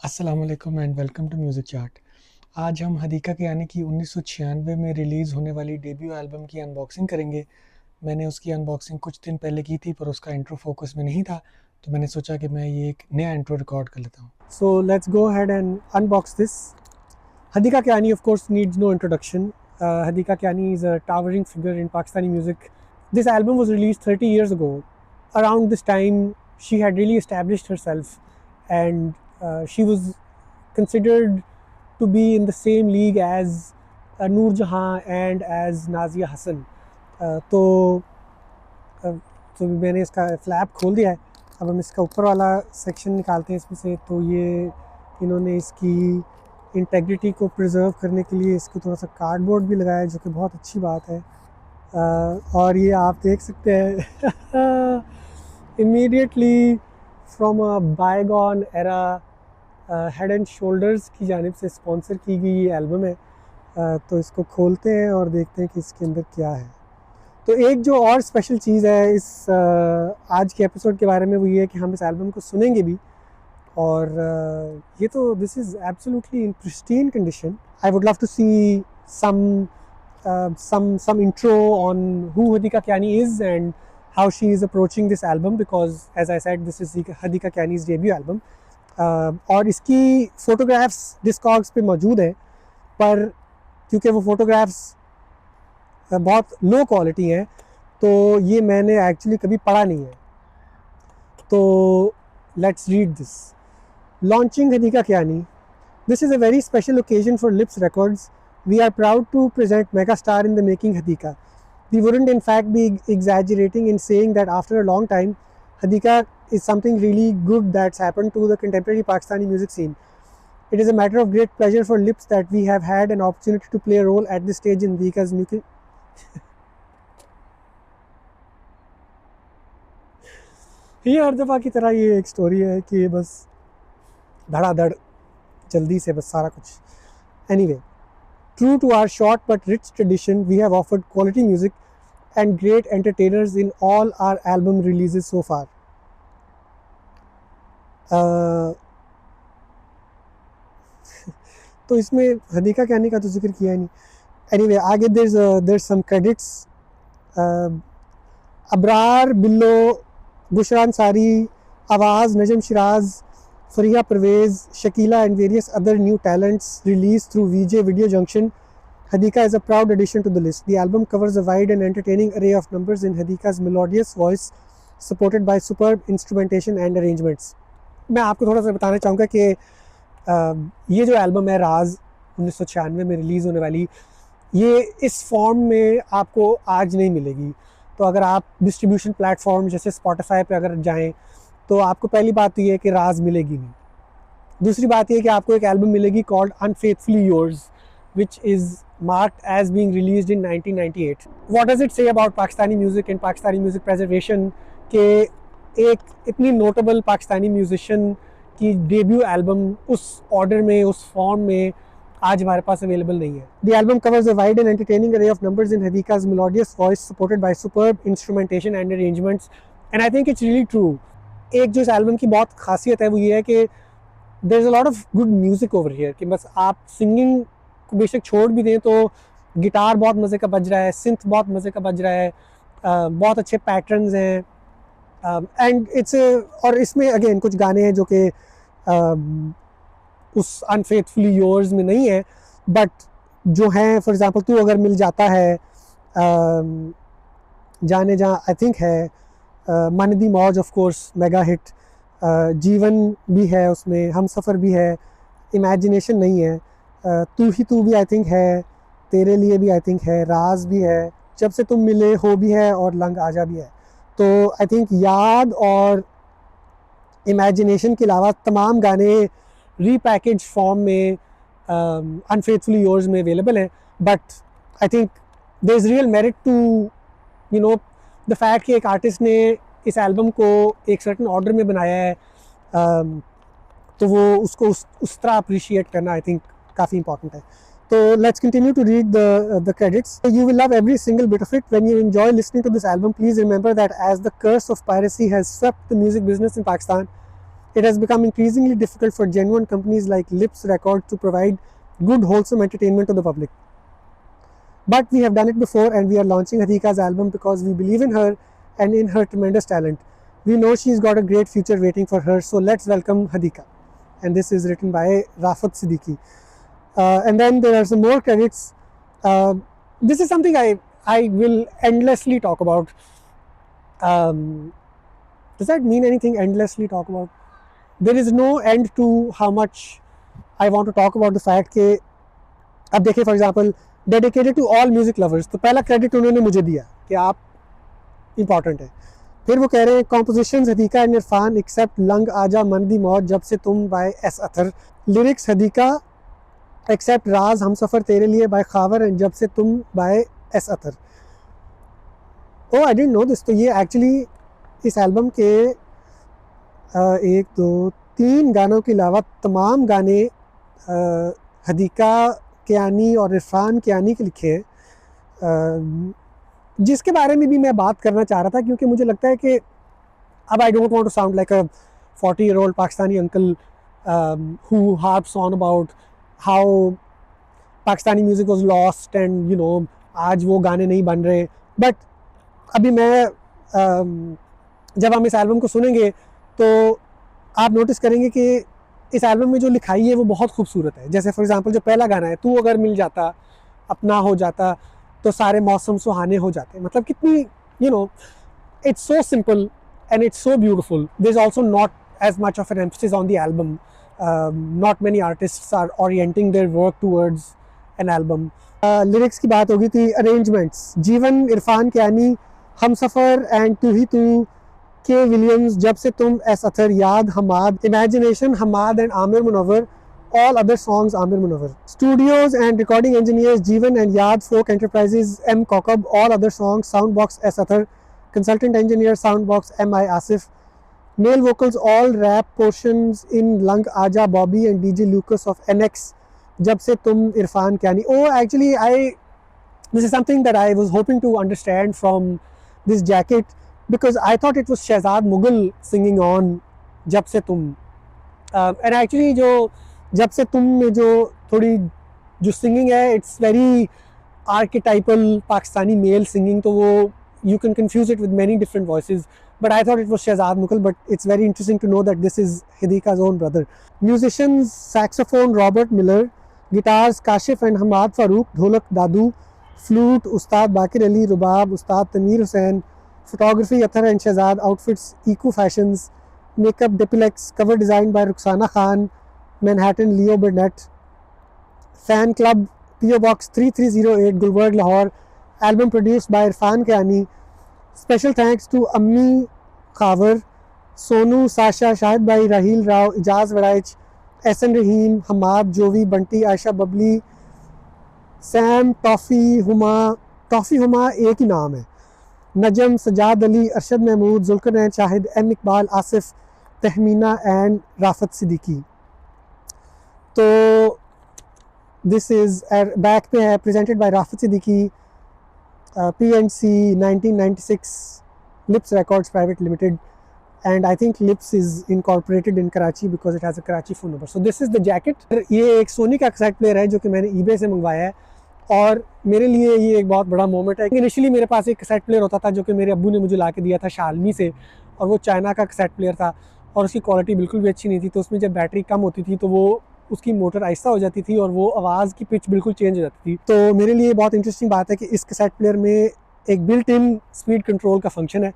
अस्सलामुअलैकुम and welcome to music chart. आज हम हदीका कियानी की 1996 में रिलीज़ होने वाली डेब्यू एल्बम की अनबॉक्सिंग करेंगे। मैंने उसकी अनबॉक्सिंग कुछ दिन पहले की थी पर उसका इंट्रो फोकस में नहीं था, तो मैंने सोचा कि मैं ये एक नया इंट्रो रिकॉर्ड कर लेता हूँ। So let's go ahead and unbox this. Hadika Kiani, of course, needs no introduction. Hadika Kiani is a towering figure in Pakistani music. This album was released 30 years ago. Around this time, she had really established herself, and she was considered to be in the same league as Noor Jahan and as Nazia Hassan. तो तो मैंने इसका flap खोल दिया है। अब हम इसका ऊपर वाला सेक्शन निकालते हैं इसमें से। तो ये इन्होंने इसकी इंटेग्रिटी को प्रिजर्व करने के लिए इसको थोड़ा सा कार्डबोर्ड भी लगाया है, जो कि बहुत अच्छी बात है। और ये आप देख सकते हैं immediately from a bygone era head and shoulders की जानिब से स्पॉन्सर की गई ये एल्बम है। तो इसको खोलते हैं और देखते हैं कि इसके अंदर क्या है। तो एक जो और स्पेशल चीज़ है इस आज के एपिसोड के बारे में, वो ये है कि हम इस एल्बम को सुनेंगे भी। और ये तो this is absolutely in pristine condition. I would love to see some intro on who Hadika Kiani is and how she is approaching this album, because as I said, this is Hadika Kiani's debut album. और इसकी photographs डिस्कॉग्स पे मौजूद है, पर क्योंकि वो photographs बहुत low quality हैं तो ये मैंने एक्चुअली कभी पढ़ा नहीं है। तो let's read this. Launching Hadiqa Kiani. This is a very special occasion for Lips Records. We are proud to present mega star in the making Hadiqa. We wouldn't in fact be exaggerating in saying that after a long time, Hadika is something really good that's happened to the contemporary Pakistani music scene. It is a matter of great pleasure for Lips that we have had an opportunity to play a role at this stage in Hadika's music. ये हर दफ़ा की तरह ये एक story है कि बस धड़ाधड़ जल्दी से बस सारा कुछ। Anyway, true to our short but rich tradition, we have offered quality music and great entertainers in all our album releases so far. तो इसमें हदीका कियानी का तो जिक्र किया ही नहीं। Anyway, आगे there's some credits. अबरार, बिल्लो, बुशरा अंसारी, आवाज़, नजम शिराज, फरिया Parvez, Shakeela and various other new talents released through VJ Video Junction. Hadika is a proud addition to the list. The album covers a wide and entertaining array of numbers in Hadika's melodious voice, supported by superb instrumentation and arrangements. मैं आपको थोड़ा सा बताना चाहूँगा कि ये जो album है राज 1996 में रिलीज़ होने वाली, ये इस फॉर्म में आपको आज नहीं मिलेगी। तो अगर आप डिस्ट्रीब्यूशन प्लेटफॉर्म जैसे स्पॉटिफाई पे अगर जाएं तो आपको पहली बात तो ये है कि राज मिलेगी नहीं। दूसरी बात ये है कि आपको एक एल्बम मिलेगी called unfaithfully yours, which is marked as being released in 1998. What does it say about Pakistani music and Pakistani music preservation कि एक इतनी नोटेबल पाकिस्तानी म्यूजिशियन की डेब्यू एल्बम उस ऑर्डर में, उस फॉर्म में आज हमारे पास अवेलेबल नहीं है। The album covers a wide and entertaining array of numbers in Hadika's melodious voice, supported by superb instrumentation and arrangements, and I think it's really true. एक जो इस एल्बम की बहुत खासियत है वो ये है कि there's a lot of good music over here, कि बस आप सिंगिंग को बेशक छोड़ भी दें तो गिटार बहुत मज़े का बज रहा है, सिंथ बहुत मज़े का बज रहा है, बहुत अच्छे पैटर्न्स हैं, एंड इट्स और इसमें अगेन कुछ गाने हैं जो कि उस अनफेथफुली योर्स में नहीं है, बट जो हैं फॉर एग्जांपल तू अगर मिल जाता है, जाने जहाँ आई थिंक है, मन दी मौज ऑफ कोर्स मेगा हिट, जीवन भी है उसमें, हम सफ़र भी है, इमेजिनेशन नहीं है, तू ही तू भी आई थिंक है, तेरे लिए भी आई थिंक है, राज भी है, जब से तुम मिले हो भी है, और लंग आजा भी है। तो आई थिंक याद और इमेजिनेशन के अलावा तमाम गाने रीपैकेज फॉर्म में अनफेथफुली योर्स में अवेलेबल हैं, but I think there is real merit to you know the fact कि एक आर्टिस्ट ने इस एल्बम को एक सर्टन ऑर्डर में बनाया है, तो वो उसको उस तरह अप्रिशिएट करना आई थिंक काफ़ी इंपॉर्टेंट है। So let's continue to read the credits. You will love every single bit of it. When you enjoy listening to this album, please remember that as the curse of piracy has swept the music business in Pakistan, It has become increasingly difficult for genuine companies like Lips Records to provide good, wholesome entertainment to the public. But we have done it before, and we are launching Hadika's album because we believe in her and in her tremendous talent. We know she's got a great future waiting for her, so let's welcome Hadika. And this is written by Rafat Siddiqui. And then there are some more credits. This is something I will endlessly talk about. Does that mean anything, endlessly talk about? There is no end to how much I want to talk about the fact कि अब देखिए for example dedicated to all music lovers, तो पहला credit उन्होंने मुझे दिया कि आप इंपॉर्टेंट है. फिर वो कह रहे हैं compositions Hadiqa and Irfan except लंग आजा मन दी मौत जब से तुम by S Athar. Lyrics Hadiqa except राज हम सफ़र तेरे लिए बाय खावर एंड जब से तुम by S Athar. Oh I didn't know this. तो ये एक्चुअली इस एल्बम के 1 2 3 गानों के अलावा तमाम गाने हदीका कियानी और इरफान कियानी के लिखे हैं, जिसके बारे में भी मैं बात करना चाह रहा था क्योंकि मुझे लगता है कि अब I don't want to sound like a 40-year-old Pakistani uncle who harps on about how Pakistani music was lost and you know आज वो गाने नहीं बन रहे. बट अभी मैं जब हम इस एल्बम को सुनेंगे तो आप नोटिस करेंगे कि इस एल्बम में जो लिखाई है वो बहुत खूबसूरत है. जैसे फॉर एग्जांपल जो पहला गाना है, तू अगर मिल जाता अपना हो जाता तो सारे मौसम सुहाने हो जाते. मतलब कितनी you know it's so simple and it's so beautiful. There is also not as much of an emphasis on the album. Not many artists are orienting their work towards an album. Lyrics की बात होगी थी. Arrangements जीवन इरफान कियानी हम सफ़र and तू ही तू के Williams जब से तुम एस अथर याद Hammad imagination Hammad and Amir Munawar all other songs Amir Munawwar. Studios and recording engineers Jeevan and Yaad Folk Enterprises M Kokab. All other songs Soundbox S Athar. Consultant engineer Soundbox M I Asif. Male vocals all rap portions in Lang Aja Bobby and DJ Lucas of NX. Jab se tum Irfan Kiani. Oh, actually this is something that I was hoping to understand from this jacket because I thought it was Shehzad Mughal singing on Jab se tum. And actually जो जब से तुम में जो थोड़ी जो singing है it's very archetypal Pakistani male singing. तो वो you can confuse it with many different voices but I thought it was Shahzad Mughal. But it's very interesting to know that this is Hadiqa's own brother. Musicians saxophone Robert Miller, guitars Kashif and Hamad Farooq, ढोलक दादू, flute Ustad Baqir Ali, rubab Ustad Tanveer Hussain, photography Athar and Shahzad, outfits Eco Fashions, makeup Depilex, cover design by Ruxana Khan, Manhattan Leo Burnett, fan club PO Box 3308 Gulberg Lahore. Album produced by Irfan Kiani. Special thanks to Ammi Khavar, Sonu, Sasha, Shahid Bhai, Rahil Rao, Ijaz Wadaich, SN Rahim, Hamad, Jovi, Bunty, Aisha Babli, Sam, Toffee Huma एक ही नाम है. Najam, Sajjad Ali, Arshad Mahmood, Zulqarnain Shahid, M Iqbal, Asif, Tahmina and Rafat Siddiqui. तो this is back पे है presented by Rafat Siddiqui, PNC 1996, Lips records private limited, and I think Lips is incorporated in Karachi because it has a Karachi phone number. So this is the jacket. ये एक सोनी का कैसेट प्लेयर है जो कि मैंने eBay से मंगवाया है और मेरे लिए ये एक बहुत बड़ा मोमेंट है. इनिशियली मेरे पास एक कैसेट प्लेयर होता था जो कि मेरे अब्बू ने मुझे ला के दिया था शालमी से, और वो चाइना का कैसेट प्लेयर था और उसकी क्वालिटी बिल्कुल भी अच्छी नहीं थी. तो उसमें जब बैटरी कम होती थी तो वो उसकी मोटर आहिस्ता हो जाती थी और वो आवाज़ की पिच बिल्कुल चेंज हो जाती थी. तो मेरे लिए बहुत इंटरेस्टिंग बात है कि इस कैसेट प्लेयर में एक बिल्ट इन स्पीड कंट्रोल का फंक्शन है.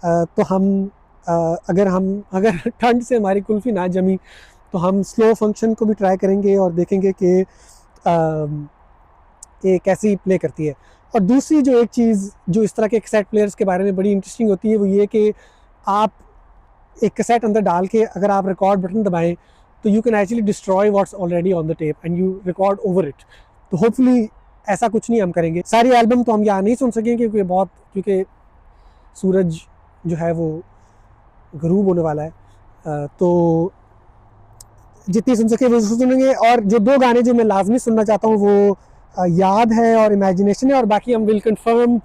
तो हम अगर ठंड से हमारी कुल्फ़ी ना जमी तो हम स्लो फंक्शन को भी ट्राई करेंगे और देखेंगे कि ये कैसी प्ले करती है. और दूसरी जो एक चीज़ जो इस तरह के कैसेट प्लेयर्स के बारे में बड़ी इंटरेस्टिंग होती है वो ये कि आप एक कैसेट अंदर डाल के अगर आप रिकॉर्ड बटन दबाएं तो you can actually destroy what's already on the tape and you record over it. तो होपफुली ऐसा कुछ नहीं हम करेंगे. सारी एल्बम तो हम यहाँ नहीं सुन सकेंगे क्योंकि सूरज जो है वो गरूब होने वाला है. तो जितनी सुन सके वो सुनेंगे. और जो 2 गाने जो मैं लाजमी सुनना चाहता हूँ वो याद है और इमेजिनेशन है, और बाकी हम will confirm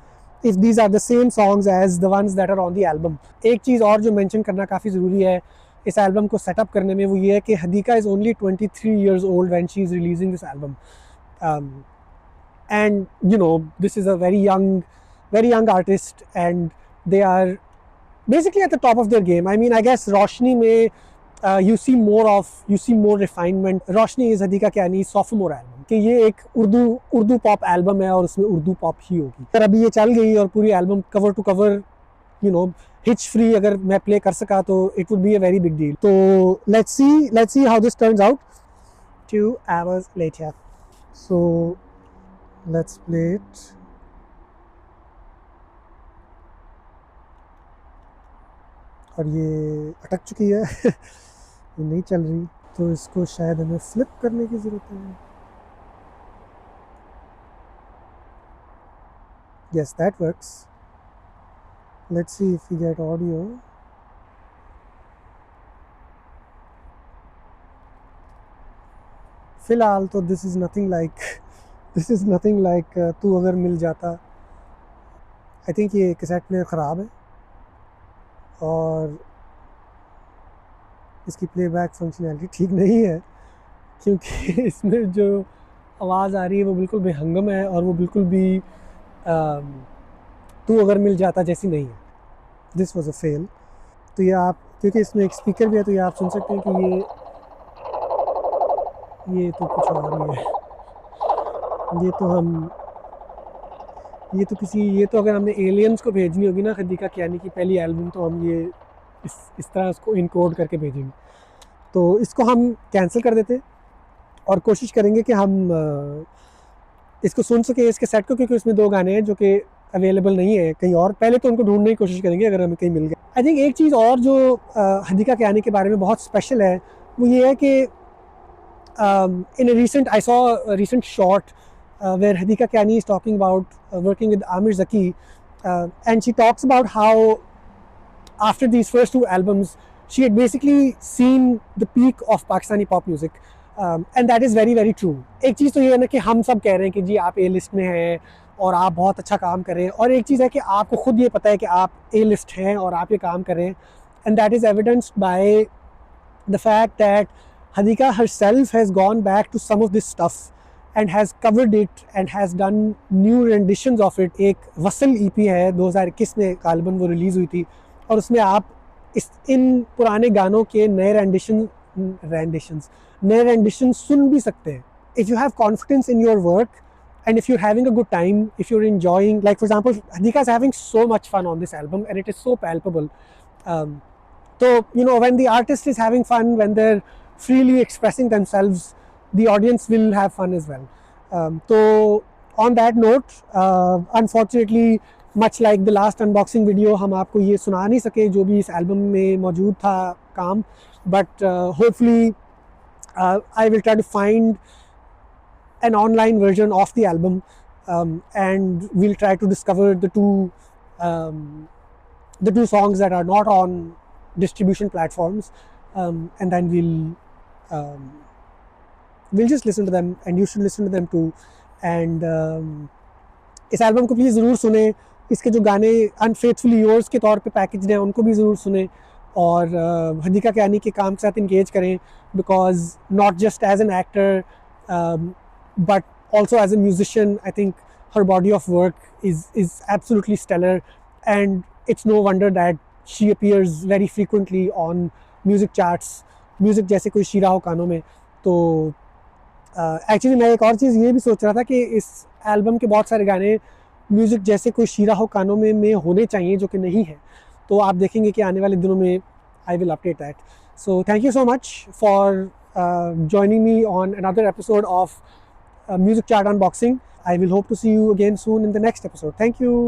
if these are the same songs as the ones that are on the album. एक चीज़ और जो मेंशन करना काफ़ी ज़रूरी है इस एल्बम को सेटअप करने में वो ये है कि Hadika is only 23 years old when she is releasing this album. And you know, this is a very young artist, and they are basically at the top of their game. I mean, I guess Roshni में you see more refinement. Roshni is Hadiqa Kiani's sophomore album, कि ये एक Urdu pop album है और उसमें Urdu pop ही होगी. अगर अभी ये चल गई और पूरी album cover to cover you know hitch free अगर मैं प्ले कर सका तो it would be a very big deal. तो let's see how this turns out. 2 hours later. So let's play it. और ये अटक चुकी है. ये नहीं चल रही, तो इसको शायद हमें फ्लिप करने की ज़रूरत है. Yes, that works. Let's see if we get audio. फिलहाल तो this is nothing like तू अगर मिल जाता. I think ये कैसेट प्लेयर ख़राब है और इसकी प्लेबैक फंक्शनैलिटी ठीक नहीं है, क्योंकि इसमें जो आवाज़ आ रही है वो बिल्कुल बेहंगम है और वो बिल्कुल भी तू अगर मिल जाता जैसी नहीं है. This was a fail. तो ये आप, क्योंकि इसमें एक स्पीकर भी है, तो ये आप सुन सकते हैं कि ये तो कुछ और ही है. ये तो अगर हमने एलियंस को भेजनी होगी ना हदीका कियानी की पहली एल्बम, तो हम ये इस तरह उसको इनकोड करके भेजेंगे. तो इसको हम कैंसिल कर देते और कोशिश करेंगे कि हम इसको सुन सके इसके सेट को, क्योंकि उसमें 2 गाने हैं जो कि अवेलेबल नहीं है कहीं और. पहले तो उनको ढूंढने की कोशिश करेंगे अगर हमें कहीं मिल गए. आई थिंक एक चीज़ और जो हदीका कियानी के बारे में बहुत स्पेशल है वो ये है कि I saw a recent short where Hadiqa Kiani is talking about working with Amir Zaki, and she talks about how after these first 2 albums she had basically seen the peak of Pakistani pop music, and that is very very true. एक चीज़ तो ये है ना कि हम सब कह रहे हैं कि जी आप A लिस्ट में हैं और आप बहुत अच्छा काम कर रहे हैं, और एक चीज़ है कि आपको खुद ये पता है कि आप A लिस्ट हैं और आप ये काम कर रहे हैं, and that is evidenced by the fact that Hadiqa herself has gone back to some of this stuff and has covered it and has done new renditions of it. एक वसल EP है 2021 में गालिबन वो रिलीज़ हुई थी, और उसमें आप इन पुराने गानों के नए renditions सुन भी सकते हैं. If you have confidence in your work and if you're having a good time, if you're enjoying, like for example Hadiqa is having so much fun on this album and it is so palpable. So you know, when the artist is having fun, when they're freely expressing themselves, the audience will have fun as well. So on that note, unfortunately much like the last unboxing video, हम आपको ये सुना नहीं सके जो भी इस album में मौजूद था काम, but hopefully I will try to find an online version of the album, and we'll try to discover the two songs that are not on distribution platforms, and then we'll just listen to them, and you should listen to them too. And इस album को please ज़रूर सुने. इसके जो गाने अनफेथफुली yours के तौर पे पैकेज्ड हैं उनको भी ज़रूर सुने, और हदीका कियानी के काम के साथ इंगेज करें, because not just as an actor but also as a musician, I think her body of work is absolutely stellar, and it's no wonder that she appears very frequently on music charts, music जैसे कोई शीरा हो कानों में. तो actually मैं एक और चीज़ ये भी सोच रहा था कि इस एल्बम के बहुत सारे गाने म्यूज़िक जैसे कोई शीरा हो कानों में होने चाहिए, जो कि नहीं है. तो आप देखेंगे कि आने वाले दिनों में I will update that. So thank you so much for joining me on another episode of Music Chart Unboxing. I will hope to see you again soon in the next episode. Thank you.